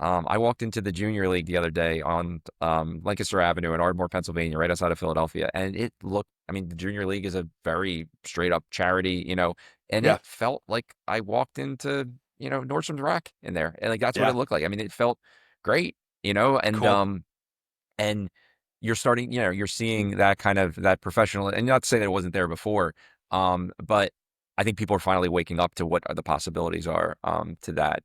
I walked into the junior league the other day on Lancaster Avenue in Ardmore, Pennsylvania, right outside of Philadelphia. And it looked, I mean, the junior league is a very straight up charity, and Yeah. it felt like I walked into, Nordstrom's Rack in there. And like, that's what it Yeah. looked like. I mean, it felt great, Cool. and you're starting, you're seeing that kind of that professional, and not to say that it wasn't there before, but I think people are finally waking up to what the possibilities are to that.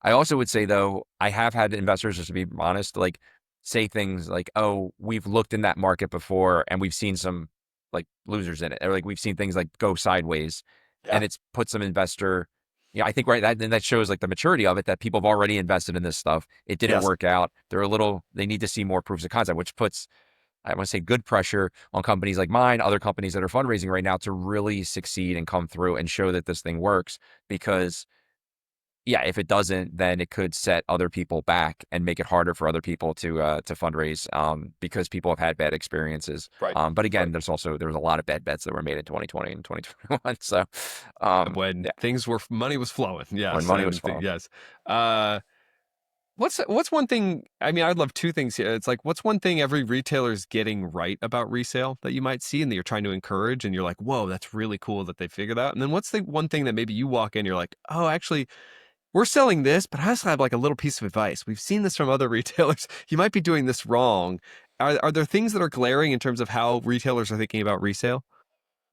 I also would say though, I have had investors, just to be honest, like say things like, "Oh, we've looked in that market before and we've seen some like losers in it," or like we've seen things like go sideways, Yeah. and it's put some investor. Yeah, I think right that then that shows like the maturity of it that people have already invested in this stuff. It didn't Yes. work out. They need to see more proofs of concept, which puts, I want to say, good pressure on companies like mine, other companies that are fundraising right now to really succeed and come through and show that this thing works. Because yeah, if it doesn't, then it could set other people back and make it harder for other people to fundraise because people have had bad experiences. Right. But Right. again, there was a lot of bad bets that were made in 2020 and 2021. So When yeah, money was flowing. when Yes. money was And flowing. yes. Uh, what's one thing? I mean, I'd love two things here. It's like, what's one thing every retailer's getting right about resale that you might see and that you're trying to encourage, and you're like, whoa, that's really cool that they figured out. And then what's the one thing that maybe you walk in, you're like, oh, actually, we're selling this, but I also have like a little piece of advice. We've seen this from other retailers. You might be doing this wrong. Are there things that are glaring in terms of how retailers are thinking about resale?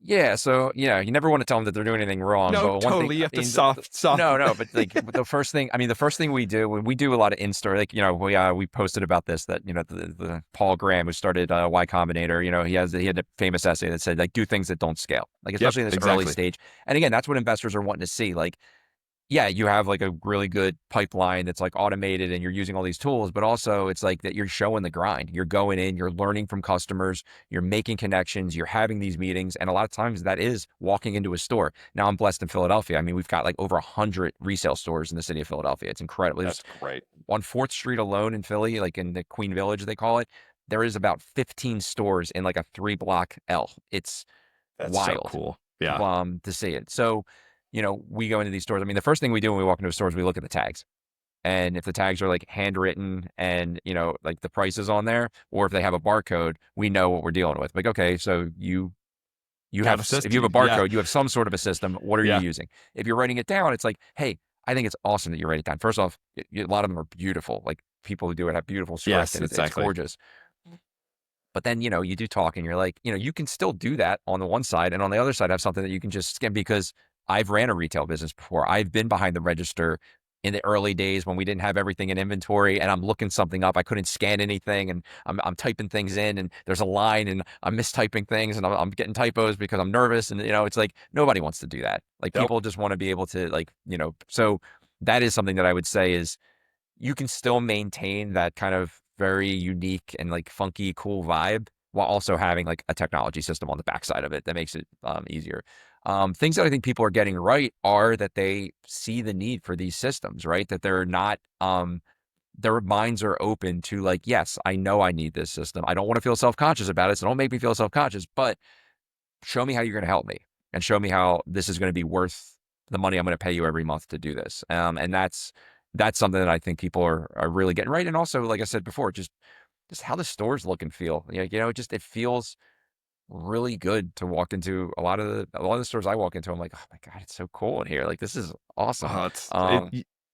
Yeah, so you never want to tell them that they're doing anything wrong. No, But one thing, totally. You I have to mean, soft. no, but like the first thing we do when we do a lot of in store, like we posted about this that the Paul Graham who started Y Combinator, he had a famous essay that said like do things that don't scale, like Yep, especially in this early exactly. stage. And again, that's what investors are wanting to see, like yeah, you have like a really good pipeline that's like automated and you're using all these tools, but also it's like that you're showing the grind. You're going in, you're learning from customers, you're making connections, you're having these meetings. And a lot of times that is walking into a store. Now I'm blessed in Philadelphia. I mean, we've got like over 100 resale stores in the city of Philadelphia. It's incredible. There's That's great. on 4th Street alone in Philly, like in the Queen Village, they call it, there is about 15 stores in like a 3 block L. It's That's so wild cool. Yeah. to see it. So, we go into these stores. I mean, the first thing we do when we walk into a store is we look at the tags. And if the tags are like handwritten and, like the price is on there, or if they have a barcode, we know what we're dealing with. Like, okay, so Have a if you have system. a Yeah. barcode, you have some sort of a system. What are you Yeah. using? If you're writing it down, it's like, hey, I think it's awesome that you write it down. First off, a lot of them are beautiful. Like people who do it have beautiful script Yes, and it's exactly. gorgeous. But then, you do talk and you're like, you can still do that on the one side and on the other side have something that you can just skim because I've ran a retail business before. I've been behind the register in the early days when we didn't have everything in inventory and I'm looking something up. I couldn't scan anything and I'm typing things in and there's a line and I'm mistyping things and I'm getting typos because I'm nervous. And, it's like nobody wants to do that. Like Yep. people just want to be able to like, so that is something that I would say is you can still maintain that kind of very unique and like funky, cool vibe while also having like a technology system on the backside of it that makes it easier. Things that I think people are getting right are that they see the need for these systems, right? That they're not their minds are open to like, yes, I know I need this system. I don't want to feel self-conscious about it. So don't make me feel self-conscious, but show me how you're going to help me and show me how this is going to be worth the money I'm going to pay you every month to do this. And that's something that I think people are really getting right. And also, like I said before, just how the stores look and feel. It feels really good to walk into a lot of the stores I walk into. I'm like, oh my God, it's so cool in here. Like, this is awesome.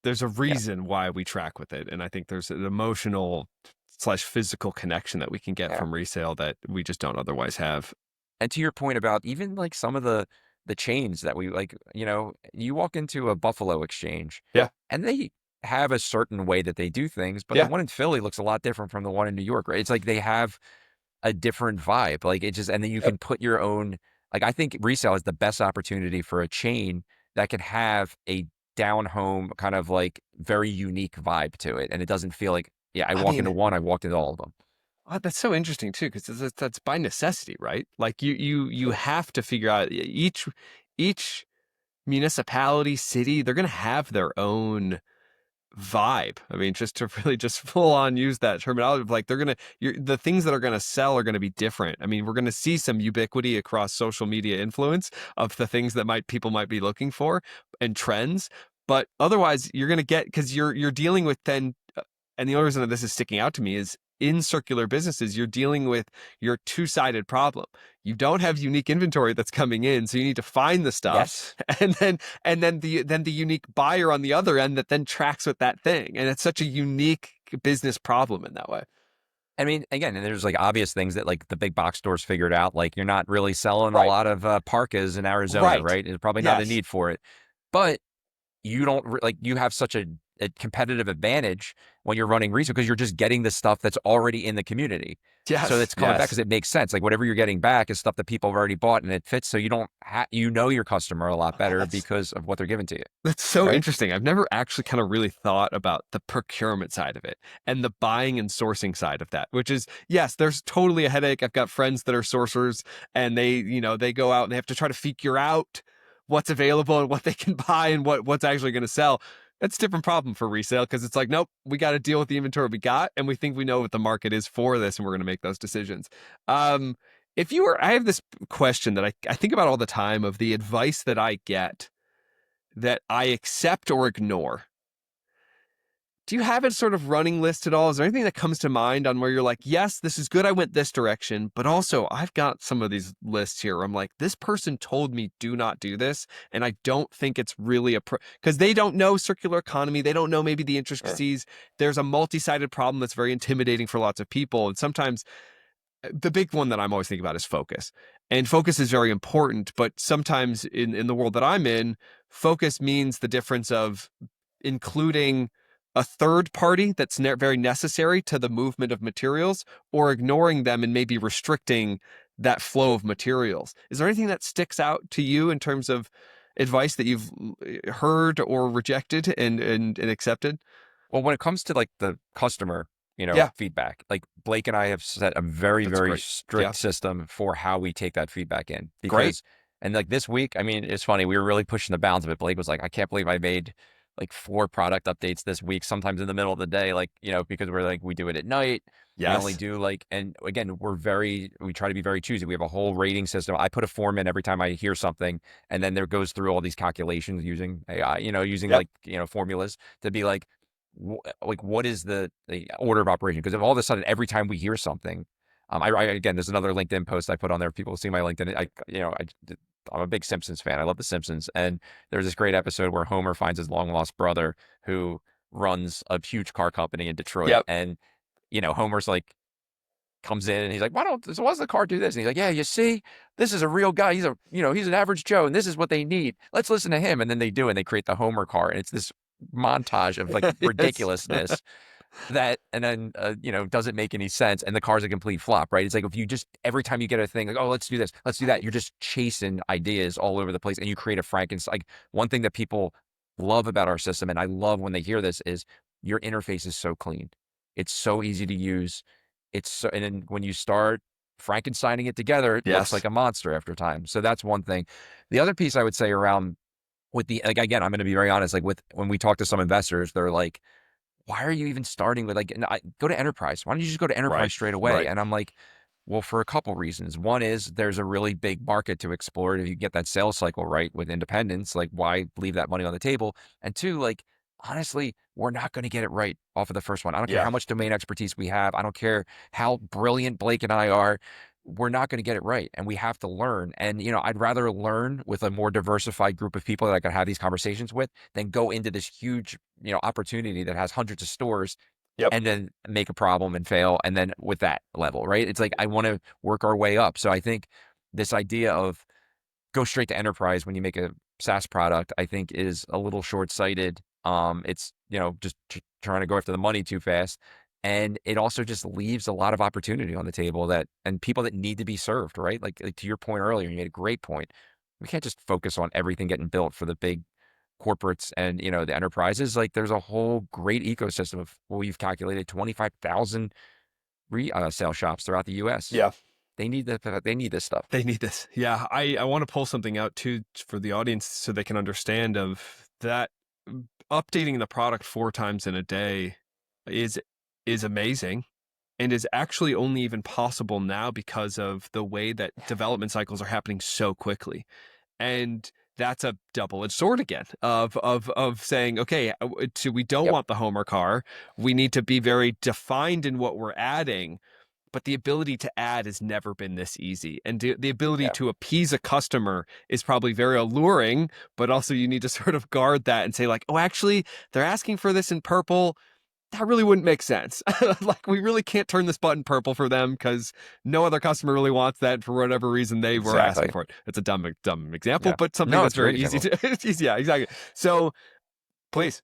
There's a Yeah. reason why we track with it. And I think there's an emotional / physical connection that we can get Yeah. from resale that we just don't otherwise have. And to your point about even like some of the chains that we like, you walk into a Buffalo Exchange Yeah. and they have a certain way that they do things, but the Yeah. one in Philly looks a lot different from the one in New York, right? It's like they have a different vibe. Like it just, and then you can put your own, like, I think resale is the best opportunity for a chain that can have a down home kind of like very unique vibe to it. And it doesn't feel like, yeah, I I walk into mean, one, I walked into all of them. that's so interesting too, because that's by necessity, right? Like you have to figure out each municipality, city, they're going to have their own vibe. I mean, just to really just full on use that terminology of like, the things that are going to sell are going to be different. I mean, we're going to see some ubiquity across social media influence of the things that people might be looking for and trends, but otherwise you're going to get, because you're dealing with then, and the only reason that this is sticking out to me is in circular businesses, you're dealing with your two-sided problem. You don't have unique inventory that's coming in, so you need to find the stuff, Yes. and then the unique buyer on the other end that then tracks with that thing. And it's such a unique business problem in that way. I mean, again, and there's like obvious things that like the big box stores figured out, like you're not really selling a Right. lot of parkas in Arizona, Right. right? There's probably not a Yes. need for it, but you don't like, you have such a competitive advantage when you're running resale because you're just getting the stuff that's already in the community. So Yes. it's coming back Yes. because it makes sense. Like whatever you're getting back is stuff that people have already bought and it fits. So you don't your customer a lot better That's because of what they're giving to you. That's so Right. interesting. I've never actually kind of really thought about the procurement side of it and the buying and sourcing side of that, which is, yes, there's totally a headache. I've got friends that are sourcers and they go out and they have to try to figure out what's available and what they can buy and what's actually going to sell. That's a different problem for resale because it's like, nope, we got to deal with the inventory we got and we think we know what the market is for this and we're going to make those decisions. I have this question that I think about all the time of the advice that I get that I accept or ignore. Do you have a sort of running list at all? Is there anything that comes to mind on where you're like, yes, this is good, I went this direction, but also I've got some of these lists here where I'm like, this person told me do not do this, and I don't think it's really because they don't know circular economy, they don't know maybe the intricacies. There's a multi-sided problem that's very intimidating for lots of people, and sometimes the big one that I'm always thinking about is focus. And focus is very important, but sometimes in the world that I'm in, focus means the difference of including a third party that's very necessary to the movement of materials or ignoring them and maybe restricting that flow of materials. Is there anything that sticks out to you in terms of advice that you've heard or rejected and accepted? Well, when it comes to like the customer, Yeah, feedback, like Blake and I have set a very, that's very great. Yeah, strict system for how we take that feedback in great. because, and like this week, I mean, it's funny. We were really pushing the bounds of it. Blake was like, I can't believe I made like 4 product updates this week, sometimes in the middle of the day, like, because we're like, we do it at night. We only Yes. do like, and again, we try to be very choosy. We have a whole rating system. I put a form in every time I hear something, and then there goes through all these calculations using AI, using Yep. like, formulas to be like, like what is the order of operation? Because if all of a sudden every time we hear something, again, there's another LinkedIn post I put on there. People see my LinkedIn. I'm a big Simpsons fan. I love the Simpsons, and there's this great episode where Homer finds his long lost brother who runs a huge car company in Detroit, Yep. and Homer's like comes in and he's like, why does the car do this? And he's like, yeah, you see, this is a real guy. He's an average Joe, and this is what they need. Let's listen to him. And then they do, and they create the Homer car, and it's this montage of like Yes. ridiculousness that, and then doesn't make any sense, and the car's a complete flop, right? It's like if you just every time you get a thing like, oh, let's do this, let's do that, you're just chasing ideas all over the place, and you create a Frankenstein. Like one thing that people love about our system, and I love when they hear this, is your interface is so clean, it's so easy to use, and then when you start Frankensteining it together, it looks Yes. like a monster after time. So that's one thing. The other piece I would say around with the, like, again, I'm going to be very honest, like when we talk to some investors, they're like, why are you even starting with like, go to enterprise? Why don't you just go to enterprise Right. straight away? Right. And I'm like, well, for a couple reasons. One is there's a really big market to explore. If you get that sales cycle right with independence, like why leave that money on the table? And two, like, honestly, we're not going to get it right off of the first one. I don't care Yeah. how much domain expertise we have. I don't care how brilliant Blake and I are. We're not going to get it right. And we have to learn. And, I'd rather learn with a more diversified group of people that I can have these conversations with than go into this huge, opportunity that has hundreds of stores Yep. and then make a problem and fail. And then with that level, right? It's like, I want to work our way up. So I think this idea of go straight to enterprise when you make a SaaS product, I think is a little short-sighted. It's, just trying to go after the money too fast. And it also just leaves a lot of opportunity on the table and people that need to be served, right? Like to your point earlier, you made a great point. We can't just focus on everything getting built for the big corporates and, the enterprises. Like there's a whole great ecosystem of what we've calculated 25,000 sales shops throughout the US. Yeah. They need they need this stuff. They need this. Yeah. I want to pull something out too for the audience so they can understand of that. Updating the product 4 times in a day is amazing, and is actually only even possible now because of the way that development cycles are happening so quickly. And that's a double-edged sword again of saying, okay, so we don't Yep. want the Homer car. We need to be very defined in what we're adding, but the ability to add has never been this easy. And the ability Yeah. to appease a customer is probably very alluring, but also you need to sort of guard that and say like, oh, actually, they're asking for this in purple. That really wouldn't make sense. Like, we really can't turn this button purple for them because no other customer really wants that for whatever reason they were asking Exactly. for it. It's a dumb example, Yeah. but something No, that's it's a great very easy example. to, it's easy. Yeah, exactly. So please.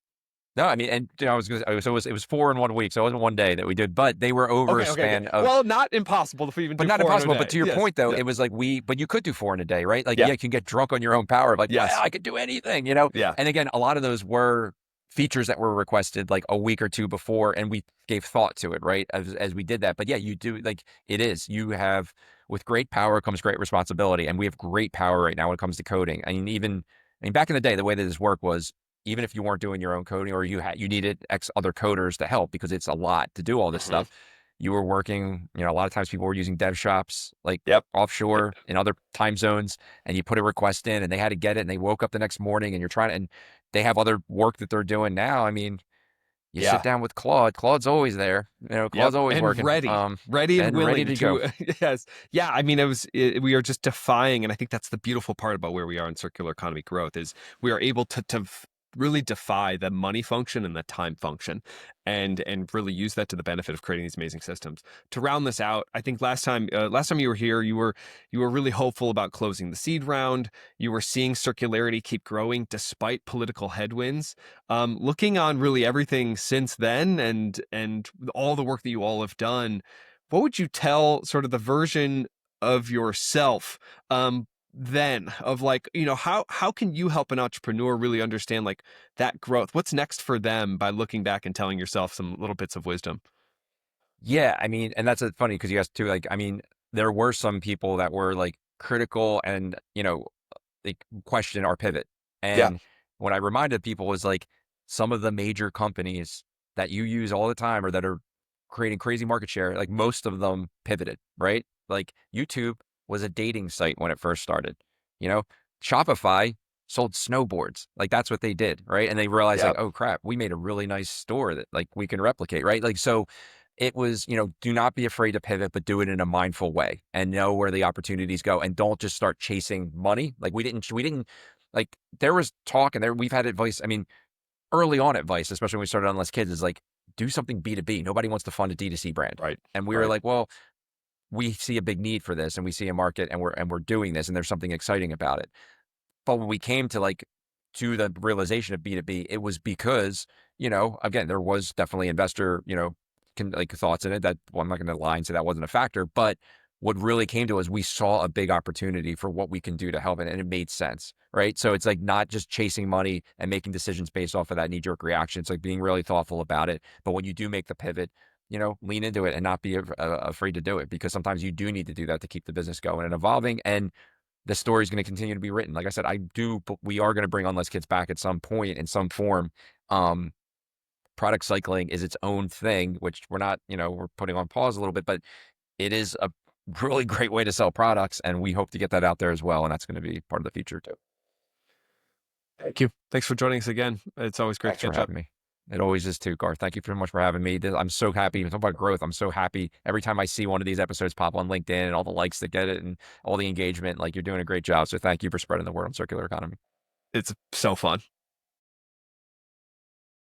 No, I mean, and I was gonna, so it was 4 in 1 week, so it wasn't one day that we did, but they were over a Okay. span of, Well, not impossible if we even but do not 4 in a impossible. But day. to your Yes. point, though, Yeah. it was like but you could do 4 in a day, right? Like, Yeah. yeah, you can get drunk on your own power. Like, well, Yes. I could do anything, Yeah. And again, a lot of those were features that were requested like a week or two before, and we gave thought to it, right? As we did that. But yeah, you do like it is. You have with great power comes great responsibility, and we have great power right now when it comes to coding. I mean, back in the day, the way that this worked was even if you weren't doing your own coding or you needed X other coders to help because it's a lot to do all this Mhm. stuff. You were working, a lot of times people were using dev shops like Yep. offshore in other time zones, and you put a request in and they had to get it and they woke up the next morning and you're trying to, and they have other work that they're doing now. I mean, you sit Yeah. down with Claude. Claude's always there. Yep. Claude's always And working. ready and And ready willing to go. to, yes. Yeah. I mean, we are just defying. And I think that's the beautiful part about where we are in circular economy growth is we are able to really defy the money function and the time function and really use that to the benefit of creating these amazing systems. To round this out, I think last time you were here, you were really hopeful about closing the seed round. You were seeing circularity keep growing despite political headwinds. Looking on really everything since then and all the work that you all have done, what would you tell sort of the version of yourself then of like, how can you help an entrepreneur really understand like that growth? What's next for them by looking back and telling yourself some little bits of wisdom? Yeah, I mean, and that's funny because you guys too. Like, I mean, there were some people that were like critical and like question our pivot. Yeah. And what I reminded people was like some of the major companies that you use all the time or that are creating crazy market share, like most of them pivoted, right? Like YouTube was a dating site when it first started, you know, Shopify sold snowboards. Like that's what they did, right? And they realized Yeah. like, oh crap, we made a really nice store that like we can replicate, right? Like so it was, do not be afraid to pivot, but do it in a mindful way and know where the opportunities go and don't just start chasing money. Like we didn't like there was talk and we've had advice. I mean, early on advice, especially when we started on Less Kids is like, do something B2B. Nobody wants to fund a D2C brand. Right. And we were Right. like, well, we see a big need for this and we see a market and we're doing this and there's something exciting about it. But when we came to the realization of B2B, it was because, again, there was definitely investor, thoughts in it that, well, I'm not going to lie and say that wasn't a factor, but what really came to us, we saw a big opportunity for what we can do to help it. And it made sense, right? So it's like not just chasing money and making decisions based off of that knee jerk reaction. It's like being really thoughtful about it. But when you do make the pivot, lean into it and not be afraid to do it because sometimes you do need to do that to keep the business going and evolving. And the story is going to continue to be written. Like I said, but we are going to bring on Less Kids back at some point in some form. product cycling is its own thing, which we're not, we're putting on pause a little bit, but it is a really great way to sell products. And we hope to get that out there as well. And that's going to be part of the future too. Thank you. Thanks for joining us again. It's always great to catch up. Me. It always is too, Garth. Thank you very much for having me. I'm so happy. Talk about growth. I'm so happy every time I see one of these episodes pop on LinkedIn and all the likes that get it and all the engagement. Like, you're doing a great job. So thank you for spreading the word on circular economy. It's so fun.